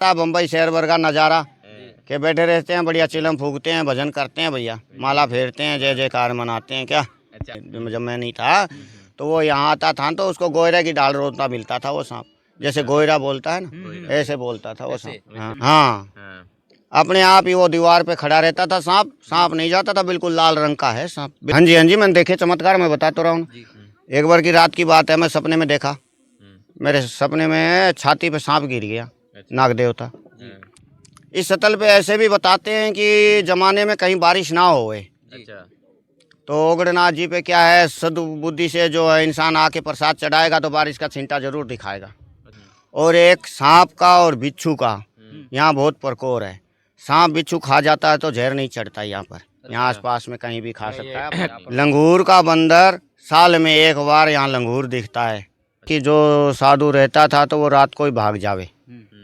बम्बई शहर भर का नज़ारा के बैठे रहते हैं, बढ़िया चिलम फूकते हैं, भजन करते हैं भैया, माला फेरते हैं, जय जयकार मनाते हैं। क्या अच्छा। जब मैं नहीं था तो वो यहाँ आता था तो उसको गोयरा की डाल रोतना मिलता था। वो सांप जैसे गोयरा बोलता है ना, ऐसे बोलता था वो सांप। हाँ हाँ, हाँ। अपने आप ही वो दीवार पे खड़ा रहता था। सांप सांप नहीं जाता था, बिल्कुल लाल रंग का है सांप। हाँ जी हाँ जी, मैंने देखे चमत्कार, मैं बता तो रहा हूँ। एक बार की रात की बात है, मैं सपने में देखा, मेरे सपने में छाती पे सांप गिर गया, नाग देवता। इस सतल पे ऐसे भी बताते हैं कि जमाने में कहीं बारिश ना होए अच्छा। तो ओगड़नाथ जी पे क्या है, सद्बुद्धि से जो है इंसान आके प्रसाद चढ़ाएगा तो बारिश का छींटा जरूर दिखाएगा। और एक सांप का और बिच्छू का यहाँ बहुत प्रकोर है। सांप बिच्छू खा जाता है तो जहर नहीं चढ़ता यहाँ पर, यहाँ आसपास में कहीं भी खा सकता है। लंगूर का बंदर, साल में एक बार यहाँ लंगूर दिखता है। कि जो साधु रहता था तो वो रात को ही भाग जावे,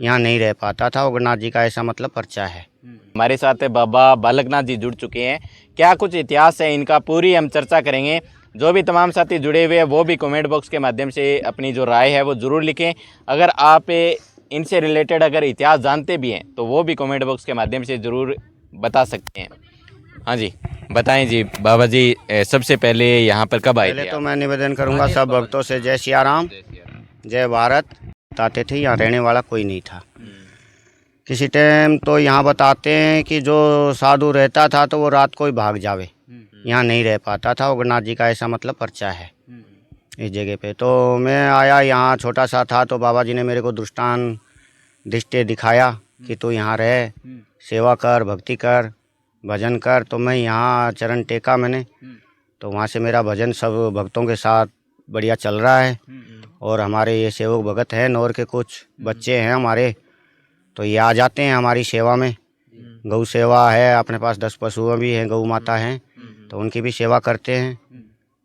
यहाँ नहीं रह पाता था। ओगड़नाथ जी का ऐसा मतलब पर्चा है। हमारे साथ बाबा बालकनाथ जी जुड़ चुके हैं। क्या कुछ इतिहास है इनका, पूरी हम चर्चा करेंगे। जो भी तमाम साथी जुड़े हुए हैं वो भी कमेंट बॉक्स के माध्यम से अपनी जो राय है वो ज़रूर लिखें। अगर आप इनसे रिलेटेड अगर इतिहास जानते भी हैं तो वो भी कमेंट बॉक्स के माध्यम से ज़रूर बता सकते हैं। हाँ जी, बताएं जी बाबा जी, सबसे पहले यहाँ पर कब आए पहले थे तो आप? मैं निवेदन करूंगा सब भक्तों से, जय सिया राम, जय भारत। बताते थे यहाँ रहने वाला कोई नहीं था किसी टाइम। तो यहाँ बताते हैं कि जो साधु रहता था तो वो रात को ही भाग जावे, यहाँ नहीं रह पाता था। ओगड़नाथ जी का ऐसा मतलब पर्चा है इस जगह पे। तो मैं आया, यहाँ छोटा सा था तो बाबा जी ने मेरे को दृष्टांत दृष्टि दिखाया कि तू यहाँ रह, सेवा कर, भक्ति कर, भजन कर। तो मैं यहाँ चरण टेका मैंने, तो वहाँ से मेरा भजन सब भक्तों के साथ बढ़िया चल रहा है। और हमारे ये सेवक भगत हैं, नौर के कुछ बच्चे हैं हमारे, तो ये आ जाते हैं हमारी सेवा में। गौ सेवा है अपने पास, 10 पशुएं भी हैं, गौ माता हैं, तो उनकी भी सेवा करते हैं।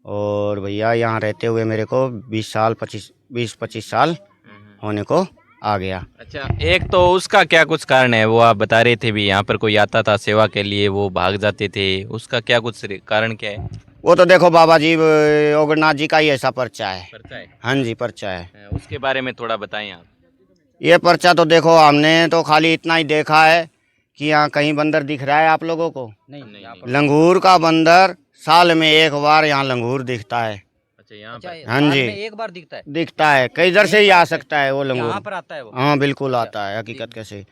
और भैया यहाँ रहते हुए मेरे को 20-25 साल होने को आ गया। अच्छा, एक तो उसका क्या कुछ कारण है, वो आप बता रहे थे भी यहाँ पर कोई आता था सेवा के लिए वो भाग जाते थे, उसका क्या कुछ कारण क्या है? वो तो देखो बाबा जी, ओगड़नाथ जी का ही ऐसा पर्चा है। पर्चा है। हाँ जी, पर्चा है। उसके बारे में थोड़ा बताएं आप। ये पर्चा तो देखो, हमने तो खाली इतना ही देखा है कि यहाँ कहीं बंदर दिख रहा है आप लोगों को? नहीं। लंगूर का बंदर, साल में एक बार यहाँ लंगूर दिखता है। अच्छा, यहाँ पर हाँ जी, एक बार दिखता दिखता है, कई इधर से ही आ सकता है वो लंगूर। पर आता है वो। हाँ बिल्कुल आता है, हकीकत कैसे।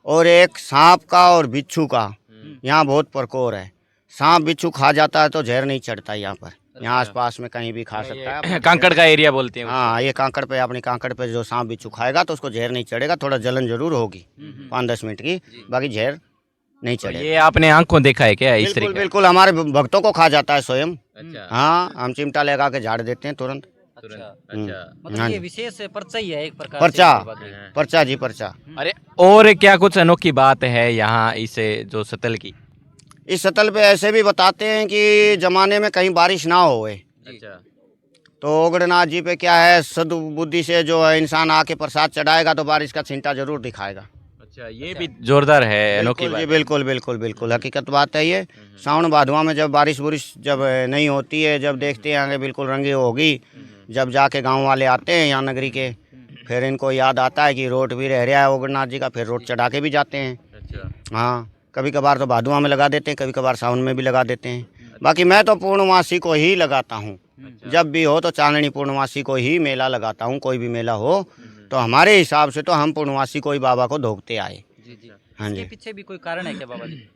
और एक सांप का और बिच्छू का यहाँ बहुत प्रकोर है। सांप बिच्छू खा जाता है तो जहर नहीं चढ़ता यहाँ पर, यहाँ आसपास में कहीं भी खा सकता है। कांकड़ का एरिया बोलते हैं हाँ, ये कांकड़ पे, अपनी कांकड़ पे जो सांप बिच्छू खाएगा तो उसको जहर नहीं चढ़ेगा, थोड़ा जलन जरूर होगी 5-10 मिनट की, बाकी जहर नहीं चढ़ेगा। ये आपने आंखों देखा है क्या इस बिल्कुल तरीके? बिल्कुल, हमारे भक्तों को खा जाता है स्वयं। अच्छा। हाँ, हम चिमटा लगा के झाड़ देते हैं तुरंत। अच्छा। मतलब ये विशेष पर्चा ही है एक प्रकार पर्चा, से। पर्चा जी, पर्चा। अरे और क्या कुछ अनोखी बात है यहाँ इस जो सतल की? इस सतल पे ऐसे भी बताते हैं कि जमाने में कहीं बारिश ना होए अच्छा। तो ओगड़नाथ जी पे क्या है, सद्बुद्धि से जो है इंसान आके प्रसाद चढ़ाएगा तो बारिश का छींटा जरूर दिखाएगा। अच्छा, ये भी जोरदार है, अनोखी बिल्कुल बात जी, है। बिल्कुल बिल्कुल बिल्कुल, हकीकत बात है ये। सावन भादवा में जब बारिश बुरिश जब नहीं होती है, जब देखते हैं आगे बिल्कुल रंगी होगी, जब जाके गांव वाले आते हैं यहाँ नगरी के, फिर इनको याद आता है कि रोड भी रह रहा है ओगड़नाथ जी का, फिर रोड चढ़ा के भी जाते हैं। अच्छा। हाँ, कभी कभार तो भादुआ में लगा देते हैं, कभी कभार सावन में भी लगा देते हैं। बाकी मैं तो पूर्णमासी को ही लगाता हूँ, जब भी हो तो चांदनी पूर्णमासी को ही मेला लगाता हूँ। कोई भी मेला हो तो हमारे हिसाब से तो हम पूर्णमासी को ही बाबा को धोखते आए। हाँ जी। इसके पीछे भी कोई कारण है क्या बाबा जी?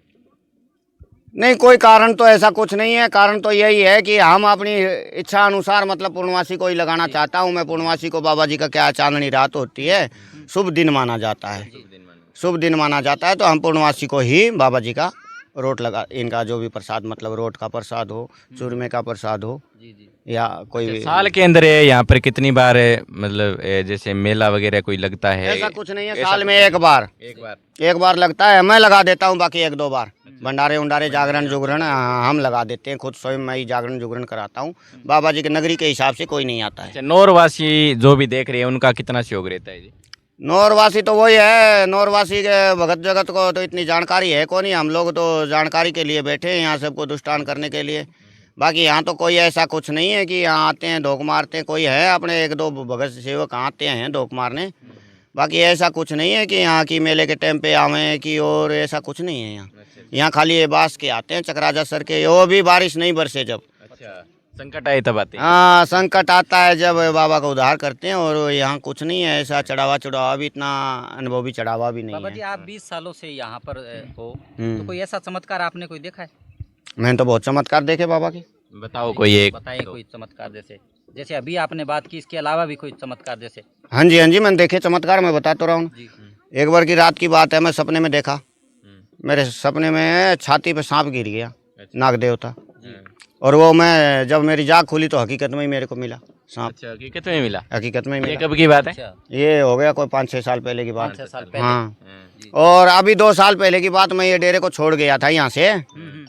नहीं, कोई कारण तो ऐसा कुछ नहीं है। कारण तो यही है कि हम अपनी इच्छा अनुसार, मतलब पूर्णमासी को ही लगाना चाहता हूँ मैं। पूर्णमासी को बाबा जी का क्या, चांदनी रात होती है, शुभ दिन माना जाता है, शुभ दिन माना जाता है। तो हम पूर्णमासी को ही बाबा जी का रोट लगा, इनका जो भी प्रसाद, मतलब रोट का प्रसाद हो, चूरमे का प्रसाद हो, या कोई भी। साल के अंदर यहाँ पर कितनी बार मतलब जैसे मेला वगैरह कोई लगता है? ऐसा कुछ नहीं है, साल में एक बार लगता है। मैं लगा देता हूँ, बाकी 1-2 बार भंडारे उंडारे, जागरण जुगरण हम लगा देते हैं खुद, स्वयं मैं ही जागरण जुगरण कराता हूँ। बाबा जी के नगरी के हिसाब से कोई नहीं आता है। अच्छा, नौरवासी जो भी देख रहे हैं उनका कितना सहयोग रहता है जी? नौरवासी तो वही है, नौरवासी के भगत जगत को तो इतनी जानकारी है को नहीं। हम लोग तो जानकारी के लिए बैठे हैं यहाँ, सबको दुष्टान करने के लिए। बाकी यहाँ तो कोई ऐसा कुछ नहीं है कि यहाँ आते हैं धोख मारते हैं। कोई है अपने 1-2 भगत सेवक आते हैं धोख मारने, बाकी ऐसा कुछ नहीं है कि यहाँ की मेले के टाइम पे आवे कि और ऐसा कुछ नहीं है यहाँ। यहाँ खाली ये बास के आते हैं चक्राजा सर के, वो भी बारिश नहीं बरसे जब। अच्छा, संकट आए तब आते हैं। हाँ, संकट आता है जब बाबा का उद्धार करते हैं। और यहाँ कुछ नहीं है ऐसा चढ़ावा भी, इतना अनुभवी चढ़ावा भी नहीं बाबा जी है। आप 20 सालों से यहाँ पर हो, हम्म। तो कोई ऐसा चमत्कार आपने कोई देखा है? मैंने तो बहुत चमत्कार देखे बाबा के। बताओ कोई एक। बताइए कोई चमत्कार, जैसे जैसे अभी आपने बात की, इसके अलावा भी कोई चमत्कार जैसे? हाँ जी, हाँ जी, मैंने देखे चमत्कार, मैं बता तो रहा हूँ। जी। एक बार की रात की बात है, मैं सपने में देखा, मेरे सपने में छाती पे सांप गिर गया, नाग देवता। और वो मैं जब मेरी जाग खुली तो हकीकत में ही मेरे को मिला सांप। अच्छा, हकीकत में मिला? हकीकत में ही ये मिला। कब की बात है? अच्छा, ये हो गया कोई 5-6 साल पहले की बात। 5-6 साल पहले। हाँ, जी। और अभी 2 साल पहले की बात, मैं ये डेरे को छोड़ गया था यहाँ से। हम्म।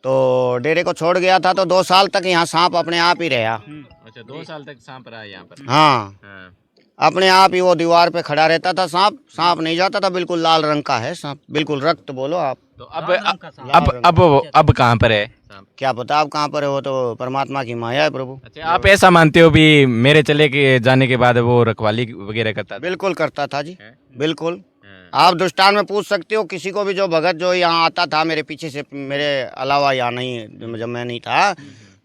तो डेरे को छोड़ गया था तो 2 साल तक यहाँ सांप अपने आप ही रहा। अच्छा, 2 साल तक सांप रहा यहाँ पर? हाँ, हाँ। अपने आप ही वो दीवार पे खड़ा रहता था सांप। सांप नहीं जाता था, बिल्कुल लाल रंग का है सांप, बिल्कुल रक्त बोलो आप। तो अब लाल रंग का सांप। अब कहाँ पर है सांप? क्या पता आप कहाँ पर है, वो तो परमात्मा की माया है प्रभु। अच्छा, आप ऐसा मानते हो भी मेरे चले के जाने के बाद वो रखवाली वगैरह करता था? बिल्कुल करता था जी, हैं? बिल्कुल। हाँ। आप दुष्टान में पूछ सकते हो किसी को भी, जो भगत जो यहाँ आता था मेरे पीछे से, मेरे अलावा यहाँ नहीं, जब मैं नहीं था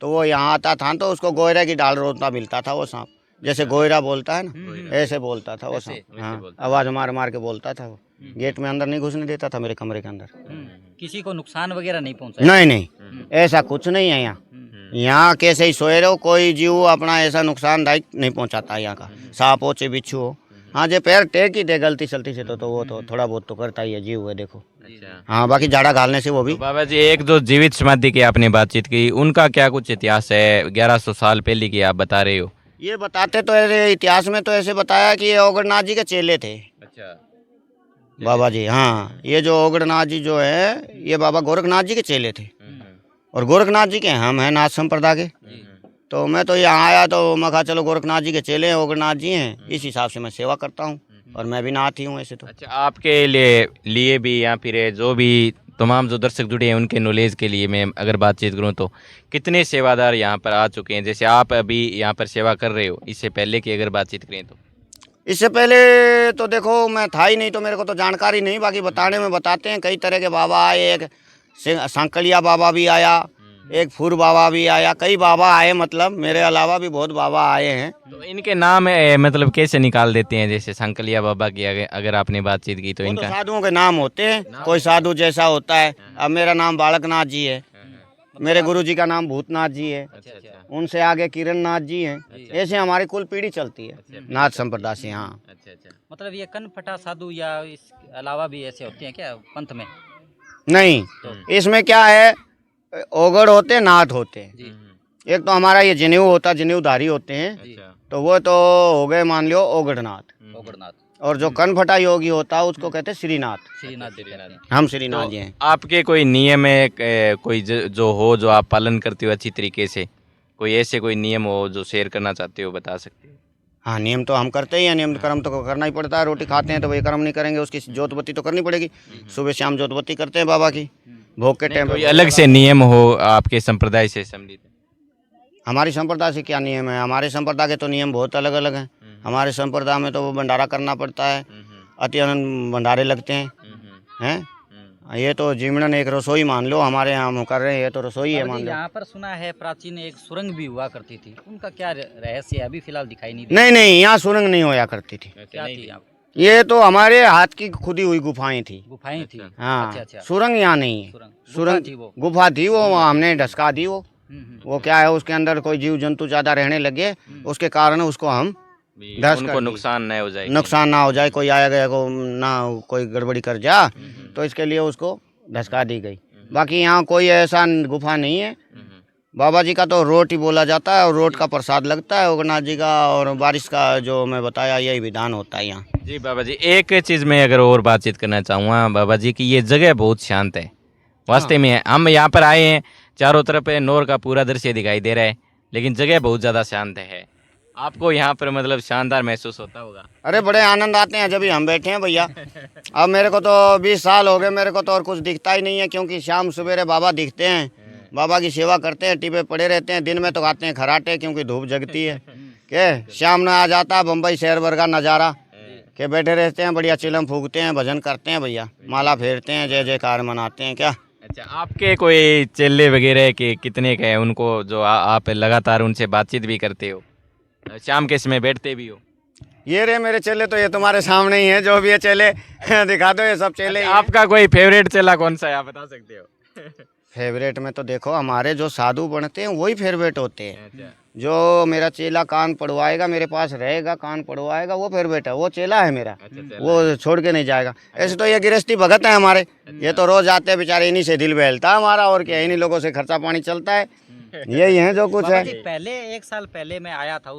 तो वो यहाँ आता था तो उसको गोयरा की डाल रोतना मिलता था वो सांप। जैसे गोयरा बोलता है ना, ऐसे बोलता था वो सांप। हाँ, आवाज मार मार के बोलता था वो। गेट में अंदर नहीं घुसने देता था, मेरे कमरे के अंदर। किसी को नुकसान वगैरह नहीं पहुंचा? नहीं नहीं, ऐसा कुछ नहीं है यहाँ। यहाँ कैसे ही सोए रहो, कोई जीव अपना ऐसा नुकसानदायक नहीं पहुँचाता यहाँ का। सांप हो चाहे बिच्छू हो। हाँ, जो पैर टेक ही दे गलती सलती से तो वो तो थोड़ा बहुत तो करता ही है जीव है, देखो। अच्छा। हाँ, बाकी झाड़ा घालने से वो भी। तो बाबा जी, एक जो जीवित समाधि की आपने बातचीत की, उनका क्या कुछ इतिहास है? 1100 साल पहले की आप बता रहे हो। ये बताते तो ऐसे इतिहास में तो ऐसे बताया कि ये ओगड़नाथ जी के चेले थे अच्छा। बाबा जी। हाँ, ये जो ओगड़नाथ जी जो है ये बाबा गोरखनाथ जी के चेले थे। और गोरखनाथ जी के हम हैं नाथ संप्रदाय के। तो मैं तो यहाँ आया तो मैं कहा चलो गोरखनाथ जी के चेले हैं, ओगड़नाथ जी हैं, इस हिसाब से मैं सेवा करता हूँ। और मैं भी नाथ ही हूँ ऐसे तो। अच्छा, आपके लिए भी या फिर जो भी तमाम जो दर्शक जुड़े हैं उनके नॉलेज के लिए मैं अगर बातचीत करूं तो कितने सेवादार यहाँ पर आ चुके हैं? जैसे आप अभी यहाँ पर सेवा कर रहे हो, इससे पहले की अगर बातचीत करें तो? इससे पहले तो देखो मैं था ही नहीं तो मेरे को तो जानकारी नहीं। बाकी बताने में बताते हैं, कई तरह के बाबा आए, एक सांकलिया बाबा भी आया, एक फूर बाबा भी आया, कई बाबा आए, मतलब मेरे अलावा भी बहुत बाबा आए हैं। तो इनके नाम मतलब कैसे निकाल देते हैं? जैसे संकलिया बाबा की अगर आपने बातचीत की तो वो तो इनका साधुओं के नाम होते हैं, कोई साधु जैसा होता है। अब मेरा नाम बालकनाथ जी है, मेरे गुरु जी का नाम भूतनाथ जी है, अच्छा। उनसे आगे किरण नाथ जी हैं। ऐसे हमारी कुल पीढ़ी चलती है नाथ संप्रदाय से। हाँ, अच्छा। मतलब ये कनफटा साधु या इस अलावा भी ऐसे होते हैं क्या पंथ में? नहीं, इसमें क्या है, ओगड़ होते हैं, नाथ होते हैं। जी। एक तो हमारा ये जनेऊ होता, जनेऊधारी होते हैं, अच्छा। तो वो तो हो गए मान लो ओगड़नाथ। ओगड़नाथ। और जो कनफटा योगी होता है उसको कहते हैं श्रीनाथ। श्रीनाथ जी कहते हैं। हम श्रीनाथ तो जी हैं। आपके कोई नियम है कोई जो हो जो आप पालन करते हो अच्छी तरीके से? कोई ऐसे कोई नियम हो जो शेयर करना चाहते हो, बता सकते हो? हाँ, नियम तो हम करते ही हैं, नियम कर्म तो करना ही पड़ता है। रोटी खाते हैं तो वही कर्म नहीं करेंगे, उसकी जोतबत्ती तो करनी पड़ेगी। सुबह शाम जोतबत्ती करते हैं बाबा की, भोग के टाइम कोई पे। अलग से नियम हो आपके संप्रदाय से संबंधित? हमारी संप्रदाय से क्या नियम है? हमारे संप्रदाय के तो नियम बहुत अलग अलग हैं। हमारे संप्रदाय में तो वो भंडारा करना पड़ता है, अति अनंत भंडारे लगते हैं। ये तो जीवनन एक रसोई मान लो, हमारे यहाँ हम कर रहे हैं, ये तो रसोई है बाबा मान जी, लो। यहाँ पर सुना है प्राचीन एक सुरंग भी हुआ करती थी, उनका क्या रहस्य है? अभी फिलहाल दिखाई नहीं नहीं नहीं, यहाँ सुरंग नहीं होया करती थी। क्या थी यहाँ? ये तो हमारे हाथ की खुदी हुई गुफाएं थी। गुफाएं थी? हाँ, अच्छा। सुरंग यहाँ नहीं है। सुरंग थी वो? गुफा थी वो, हमने ढसका दी वो। हम्म। वो क्या है, उसके अंदर कोई जीव जंतु ज्यादा रहने लगे, उसके कारण उसको हम धस उनको कर दी। नुकसान न हो जाए। नुकसान ना हो जाए, कोई आया गया को ना कोई गड़बड़ी कर जा, तो इसके लिए उसको धसका दी गई। बाकी यहाँ कोई ऐसा गुफा नहीं है। बाबा जी का तो रोट ही बोला जाता है और रोट का प्रसाद लगता है ओगनाथ जी का, और बारिश का जो मैं बताया यही विधान होता है यहाँ। जी बाबा जी, एक चीज़ मैं अगर और बातचीत करना चाहूँगा बाबा जी की, ये जगह बहुत शांत है वास्तव में। हम यहाँ पर आए हैं, चारों तरफ नौर का पूरा दृश्य दिखाई दे रहा है, लेकिन जगह बहुत ज़्यादा शांत है। आपको यहाँ पर मतलब शानदार महसूस होता होगा? अरे बड़े आनंद आते हैं जब भी हम बैठे हैं भैया। अब मेरे को तो 20 साल हो गए, मेरे को तो और कुछ दिखता ही नहीं है, क्योंकि शाम सवेरे बाबा दिखते हैं, बाबा की सेवा करते हैं, टीपे पड़े रहते हैं। दिन में तो खाते हैं खराटे, क्योंकि धूप जगती है। के शाम में आ जाता है बम्बई शहर भर का नज़ारा, के बैठे रहते हैं, बढ़िया चिलम फूकते हैं, भजन करते हैं भैया, माला फेरते हैं, जय जयकार मनाते हैं। क्या अच्छा, आपके कोई चेले वगैरह के कितने के हैं उनको जो आप लगातार उनसे बातचीत भी करते हो, शाम के समय बैठते भी हो? ये रे मेरे चेले, तो ये तुम्हारे सामने ही है, जो भी है चेले दिखा दो, ये सब चेले ही हैं। आपका कोई फेवरेट चेला कौन सा है, आप बता सकते हो? फेवरेट में तो देखो हमारे जो साधु बनते हैं वही फेवरेट होते हैं। अच्छा, जो मेरा चेला कान पढ़वाएगा, मेरे पास रहेगा, कान पढ़वाएगा, वो फेवरेट है, वो चेला है मेरा, अच्छा, चेला वो छोड़ के नहीं जाएगा। ऐसे तो ये गृहस्थी भगत है हमारे, ये तो रोज आते हैं बेचारे, इन्हीं से दिल बहलता है हमारा, और क्या, इन्हीं लोगों से खर्चा पानी चलता है, यही है जो कुछ बाबा है। जी पहले 1 साल पहले मैं आया था,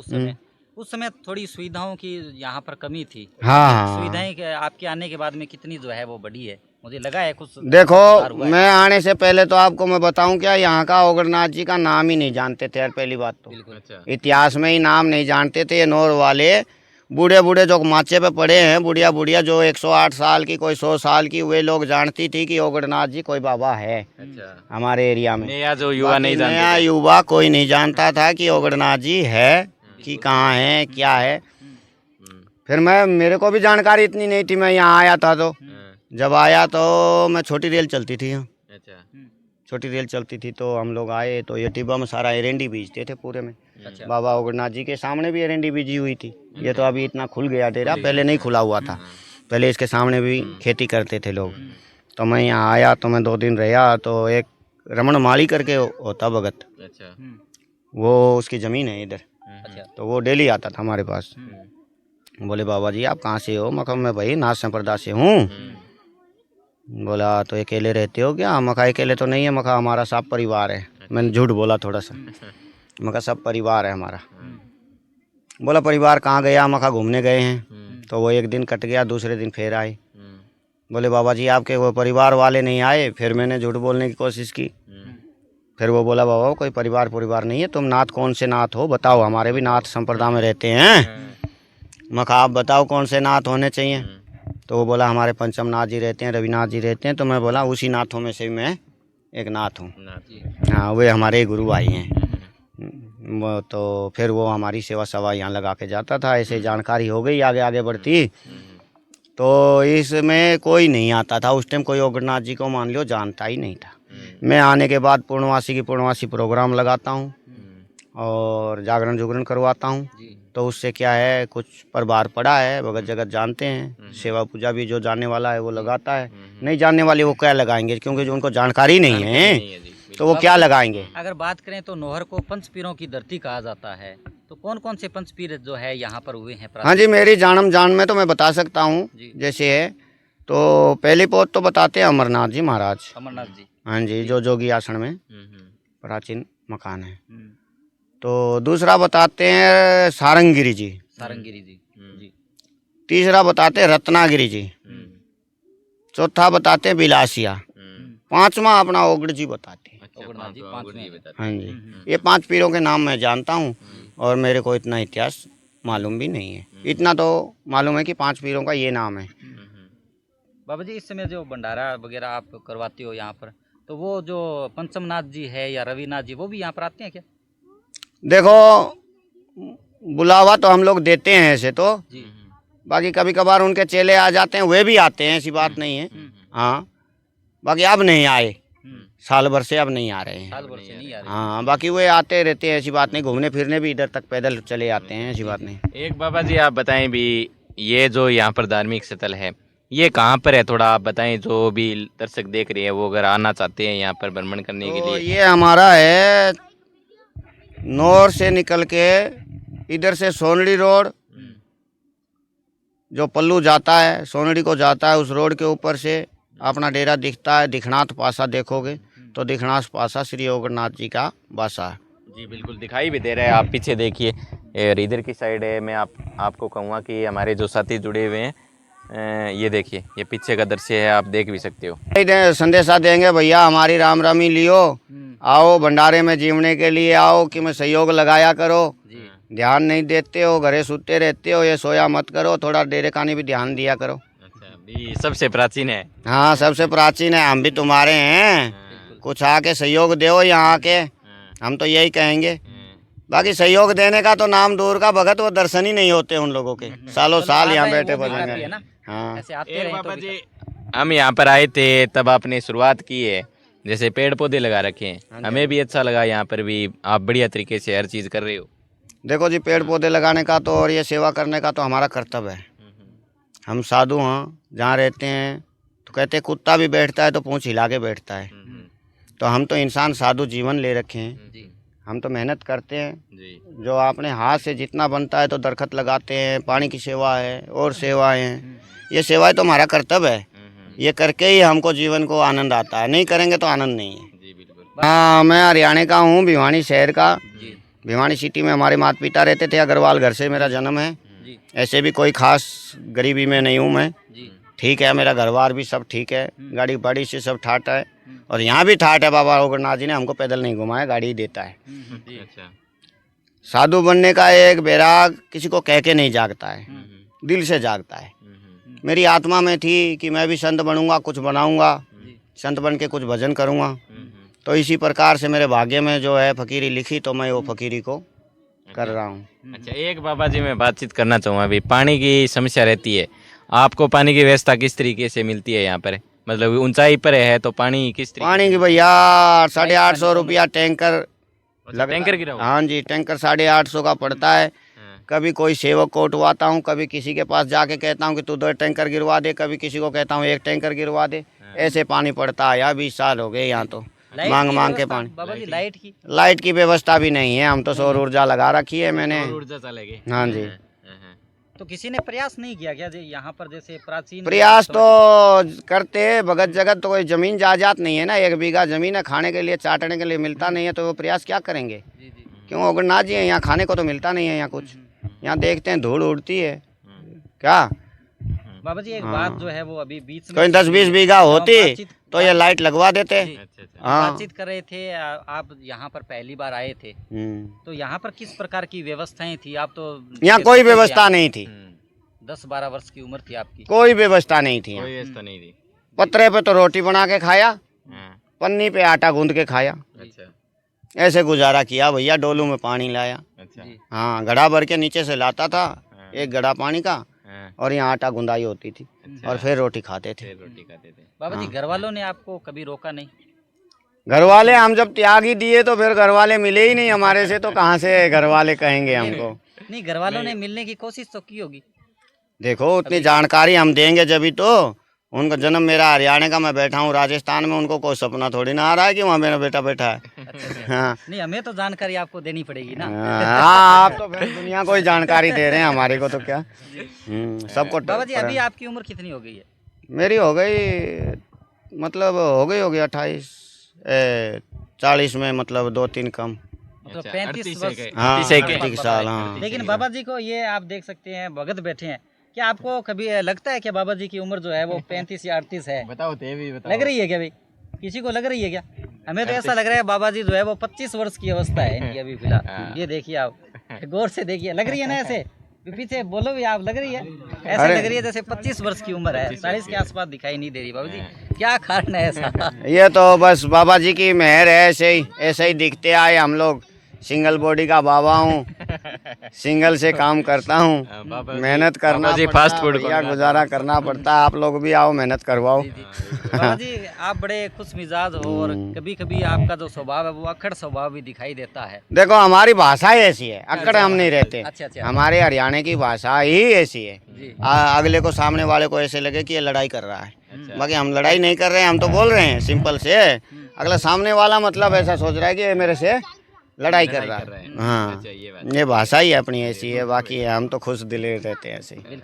उस समय थोड़ी सुविधाओं की यहाँ पर कमी थी। हाँ सुविधाएं आपके आने के बाद में कितनी जो है वो बढ़ी है, मुझे लगा है कुछ देखो, सुधार हुआ है। मैं आने से पहले तो आपको मैं बताऊं क्या, यहाँ का ओगरनाथ जी का नाम ही नहीं जानते थे यार, पहली बात तो बिल्कुल। अच्छा, इतिहास में ही नाम नहीं जानते थे। ये नौर वाले बूढ़े बूढ़े जो माचे पे पड़े हैं, बुढ़िया बुढ़िया जो 108 साल की, कोई 100 साल की, वे लोग जानती थी कि ओगरनाथ जी कोई बाबा है अच्छा, हमारे एरिया में। नया जो युवा नहीं बाकी नया जानते युवा कोई नहीं जानता था कि ओगरनाथ जी है कि कहाँ है, क्या है। फिर मेरे को भी जानकारी इतनी नहीं थी, मैं यहाँ आया था तो जब आया तो मैं छोटी रेल चलती थी यहाँ, अच्छा, छोटी रेल चलती थी, तो हम लोग आए तो ये टिब्बा में सारा एरंडी बीजते थे पूरे में। अच्छा। बाबा ओगरनाथ जी के सामने भी एरंडी बीजी हुई थी। ये तो अभी इतना खुल गया डेरा, पहले नहीं खुला हुआ था, पहले इसके सामने भी खेती करते थे लोग। तो मैं यहाँ आया तो मैं 2 दिन रहा, तो एक रमन माली करके होता भगत, अच्छा, वो उसकी ज़मीन है इधर, अच्छा। तो वो डेली आता था हमारे पास। बोले बाबा जी आप कहाँ से हो? मैं कहा मैं भाई नाथ संप्रदाय से हूँ। बोला तो अकेले रहते हो क्या? मखा अकेले तो नहीं है, मखा हमारा सब परिवार है। मैंने झूठ बोला थोड़ा सा, मखा सब परिवार है हमारा। बोला परिवार कहाँ गया? मखा घूमने गए हैं। तो वो एक दिन कट गया, दूसरे दिन फिर आए। बोले बाबा जी आपके वो परिवार वाले नहीं आए? फिर मैंने झूठ बोलने की कोशिश की। फिर वो बोला बाबा कोई परिवार नहीं है, तुम नाथ कौन से नाथ हो बताओ, हमारे भी नाथ संप्रदाय में रहते हैं। मखा आप बताओ कौन से नाथ होने चाहिए? तो वो बोला हमारे पंचम नाथ जी रहते हैं, रविनाथ जी रहते हैं। तो मैं बोला उसी नाथों में से मैं एक नाथ हूँ। हाँ वे हमारे गुरु भाई हैं। वो तो फिर वो हमारी सेवा सवा यहाँ लगा के जाता था। ऐसे जानकारी हो गई आगे आगे बढ़ती, तो इसमें कोई नहीं आता था उस टाइम, कोई ओगरनाथ जी को मान लो जानता ही नहीं था। मैं आने के बाद पूर्णवासी प्रोग्राम लगाता हूँ और जागरण जुगरण करवाता हूँ। तो उससे क्या है, कुछ प्रभार पड़ा है, भगत जगत जानते हैं। सेवा पूजा भी जो जानने वाला है वो लगाता है, नहीं जानने वाले वो क्या लगाएंगे, क्योंकि जो उनको जानकारी नहीं है तो वो क्या लगाएंगे। अगर बात करें तो नौहर को पंचपीरों की धरती कहा जाता है, तो कौन कौन से पंचपीर जो है यहाँ पर हुए हैं? हाँ जी, मेरी जान में तो मैं बता सकता हूँ। जैसे है तो पहली पोत तो बताते हैं अमरनाथ जी महाराज, अमरनाथ जी। हाँ जी, जो जोगी आसन में प्राचीन मकान है। तो दूसरा बताते हैं सारंगगिरी जी, सारंगगिरी जी। जी। तीसरा बताते हैं रत्नागिरी जी, चौथा बताते हैं बिलासिया, पांचवा अपना ओगड़ जी बताते हैं। ओगरनाथ जी पांचवें। हाँ जी, ये 5 पीरों के नाम मैं जानता हूँ और मेरे को इतना इतिहास मालूम भी नहीं है। इतना तो मालूम है कि 5 पीरों का ये नाम है। बाबा जी इस समय जो भंडारा वगैरह आप करवाते हो यहाँ पर, तो वो जो पंचमनाथ जी है या रविनाथ जी वो भी यहाँ पर आते हैं क्या? देखो बुलावा तो हम लोग देते हैं ऐसे तो, जी। बाकी कभी कभार उनके चेले आ जाते हैं, वे भी आते हैं, ऐसी बात नहीं है। हाँ, बाकी अब नहीं आए, साल भर से अब नहीं आ रहे हैं। साल भर से नहीं आ रहे। हाँ, बाकी वे आते रहते हैं, ऐसी बात नहीं। घूमने फिरने भी इधर तक पैदल चले आते हैं, ऐसी बात नहीं। एक बाबा जी आप बताएं भी, ये जो यहाँ पर धार्मिक स्थल है ये कहाँ पर है, थोड़ा आप बताएं, जो भी दर्शक देख रहे हैं वो अगर आना चाहते हैं यहाँ पर भ्रमण करने के तो लिए। ये हमारा है नौर से निकल के इधर से सोनड़ी रोड, जो पल्लू जाता है सोनड़ी को जाता है, उस रोड के ऊपर से अपना डेरा दिखता है। दिखनाथ पासा देखोगे तो दिखनाथ पासा श्री ओगरनाथ जी का बासा है। जी बिल्कुल दिखाई भी दे रहा है, आप पीछे देखिए, और इधर की साइड है। मैं आपको कहूँगा कि हमारे जो साथी जुड़े हुए हैं, ये देखिए, ये पीछे का दृश्य है, आप देख भी सकते हो। संदेशा देंगे भैया हमारी राम रामी लियो, आओ भंडारे में जीवने के लिए आओ, कि मैं सहयोग लगाया करो। ध्यान नहीं देते हो, घरे सूते रहते हो, ये सोया मत करो, थोड़ा डेरे खानी भी ध्यान दिया करो। अच्छा, भी सबसे प्राचीन है। हाँ सबसे प्राचीन है, हम भी तुम्हारे हैं, कुछ आके सहयोग दो यहाँ आके, हम तो यही कहेंगे। बाकी सहयोग देने का तो नाम दूर का, भगत वो दर्शन ही नहीं होते उन लोगों के, सालों चलो, साल आ यहाँ रहे हैं, बैठे वो भी काफी है भजन ना। हाँ। ऐसे आते एक रहे बाबा तो जी, हम यहाँ पर आए थे तब आपने शुरुआत की है, जैसे पेड़ पौधे लगा रखे हैं, हमें भी अच्छा लगा। यहाँ पर भी आप बढ़िया तरीके से हर चीज़ कर रहे हो। देखो जी, पेड़ पौधे लगाने का तो और ये सेवा करने का तो हमारा कर्तव्य है। हम साधु हैं, जहाँ रहते हैं तो कहते हैं कुत्ता भी बैठता है तो पूंछ हिला के बैठता है। तो हम तो इंसान साधु जीवन ले रखे हैं, जी हम तो मेहनत करते हैं। जी जो अपने हाथ से जितना बनता है तो दरख्त लगाते हैं, पानी की सेवा है और सेवाएं हैं। ये सेवाएं तो हमारा कर्तव्य है, ये करके ही हमको जीवन को आनंद आता है, नहीं करेंगे तो आनंद नहीं है। जी बिल्कुल। हाँ, मैं हरियाणा का हूँ, भिवानी शहर का। जी भिवानी सिटी में हमारे माता पिता रहते थे, अग्रवाल घर से मेरा जन्म है। जी ऐसे भी कोई खास गरीबी में नहीं हूँ मैं, जी ठीक है, मेरा घर बार भी सब ठीक है, गाड़ी बड़ी से सब ठाट है। और यहाँ भी ठाट है, बाबा ओगरनाथ जी ने हमको पैदल नहीं घुमाया, गाड़ी ही देता है। जी अच्छा। साधु बनने का एक बैराग किसी को कह के नहीं जागता है, दिल से जागता है। मेरी आत्मा में थी कि मैं भी संत बनूंगा, कुछ बनाऊंगा, संत बन के कुछ भजन करूंगा। तो इसी प्रकार से मेरे भाग्य में जो है फकीरी लिखी, तो मैं वो फकीरी को कर रहा हूँ। अच्छा, एक बाबा जी मैं बातचीत करना चाहूँगा। अभी पानी की समस्या रहती है, आपको पानी की व्यवस्था किस तरीके से मिलती है यहाँ पर? मतलब ऊंचाई पर है तो पानी किस तरीके पानी की भैया 850 रुपया टैंकर से? टैंकर गिरा हुआ? हाँ जी, टैंकर 850 का पड़ता है। हाँ। कभी कोई सेवक को उठवाता हूँ, कभी किसी के पास जाके कहता हूँ कि तू 2 टैंकर गिरवा दे, कभी किसी को कहता हूँ 1 टैंकर गिरवा दे। ऐसे पानी पड़ता है यार, 20 साल हो गए यहाँ तो लाइट मांग की मांग के व्यवस्था, पानी। बाबा जी लाइट की लाइट की व्यवस्था भी नहीं है, हम तो सौर ऊर्जा लगा रखी है मैंने। सौर ऊर्जा चलेगी। हाँ जी। तो किसी ने प्रयास नहीं किया क्या जी यहाँ पर, जैसे प्राचीन प्रयास तो करते हैं, भगत जगत तो कोई जमीन जायदाद नहीं है ना, 1 बीघा जमीन है, खाने के लिए चाटने के लिए मिलता नहीं है, तो वो प्रयास क्या करेंगे? जी जी क्यों ओगरनाथ जी है, यहाँ खाने को तो मिलता नहीं है, यहाँ कुछ यहाँ देखते हैं धूल उड़ती है क्या। बाबा जी एक बात जो है वो अभी बीच में कोई 10-20 बीघा होती बातचीत- तो ये लाइट लगवा देते। जी, अच्छा अच्छा। हाँ। बातचीत कर रहे थे, आप यहाँ पर पहली बार आए थे, तो यहाँ पर किस प्रकार की व्यवस्थाएं थी? आप तो यहाँ कोई व्यवस्था नहीं थी, 10-12 वर्ष की उम्र थी आपकी। कोई व्यवस्था नहीं थी। कोई यहाँ व्यवस्था नहीं थी। पत्रे पे तो रोटी बना के खाया, हाँ। पन्नी पे आटा गूंद के खाया, अच्छा ऐसे गुजारा किया भैया। डोलू में पानी लाया, अच्छा। जी। हाँ, घड़ा भर के नीचे से लाता था, हाँ। 1 घड़ा पानी का, हाँ। और यहाँ आटा गुंदाई होती थी, अच्छा। और फिर रोटी खाते थे। फिर रोटी खाते थे। बाबा जी घर वालों ने आपको कभी रोका नहीं? घर वाले हम जब त्याग ही दिए तो फिर घर वाले मिले ही नहीं हमारे से, तो कहाँ से घर वाले कहेंगे हमको? नहीं, घर वालों ने मिलने की कोशिश तो की होगी। देखो, उतनी जानकारी हम देंगे जब ही तो। उनका जन्म मेरा हरियाणा का, मैं बैठा हूँ राजस्थान में, उनको कोई सपना थोड़ी ना आ रहा है कि वहाँ मेरा बेटा बैठा है। हाँ नहीं, हमें तो जानकारी आपको देनी पड़ेगी ना। हाँ, आप तो फिर दुनिया को ही जानकारी दे रहे हैं, हमारे को तो क्या। सबको बाबा जी अभी आपकी उम्र कितनी हो गई है? मेरी हो गई, मतलब हो गई होगी 28, 40 में, मतलब 2-3 कम। मतलब अच्छा, 35 38 वर्ष। के। हाँ, 38 साल। हाँ, लेकिन बाबा जी को ये आप देख सकते हैं, भगत बैठे हैं, क्या आपको कभी लगता है कि बाबा जी की उम्र जो है वो 35 या 38 है? बताओ ते भी बताओ। लग रही है क्या भाई? किसी को लग रही है क्या? हमें तो ऐसा लग रहा है बाबा जी जो है वो 25 वर्ष की अवस्था है इनकी अभी फिलहाल। ये देखिए आप, गौर से देखिए, लग रही है ना ऐसे? पीछे बोलो भी, आप लग रही है ऐसे, लग रही है जैसे 25 वर्ष की उम्र है, 40 के आसपास दिखाई नहीं दे रही। बाबा जी क्या कारण है ऐसा? ये तो बस बाबा जी की मेहर है, ऐसे ही दिखते आए हम लोग। सिंगल बॉडी का बाबा हूँ, सिंगल से काम करता हूँ, बाबा जी- मेहनत करना बाबा जी पड़ता फास्ट है फूड भैया, गुजारा करना पड़ता है। आप लोग भी आओ, मेहनत करवाओ। बाबा जी आप बड़े खुश मिजाज हो, और कभी कभी आपका जो स्वभाव है वो अक्खड़ स्वभाव भी दिखाई देता है। देखो, हमारी भाषा ही ऐसी है, अक्कड़ हम नहीं रहते। अच्छा अच्छा हमारे हरियाणा की भाषा ही ऐसी है। जी अगले को, सामने वाले को ऐसे लगे कि ये लड़ाई कर रहा है, अच्छा। बाकी हम लड़ाई नहीं कर रहे हैं, हम तो बोल रहे हैं सिंपल से। अगला सामने वाला मतलब ऐसा सोच रहा है कि ये मेरे से लड़ाई कर रहा है। हाँ, अच्छा, ये बात। ये भाषा ही अपनी ऐसी है, बाकी हम तो खुश दिल रहते हैं ऐसे ही।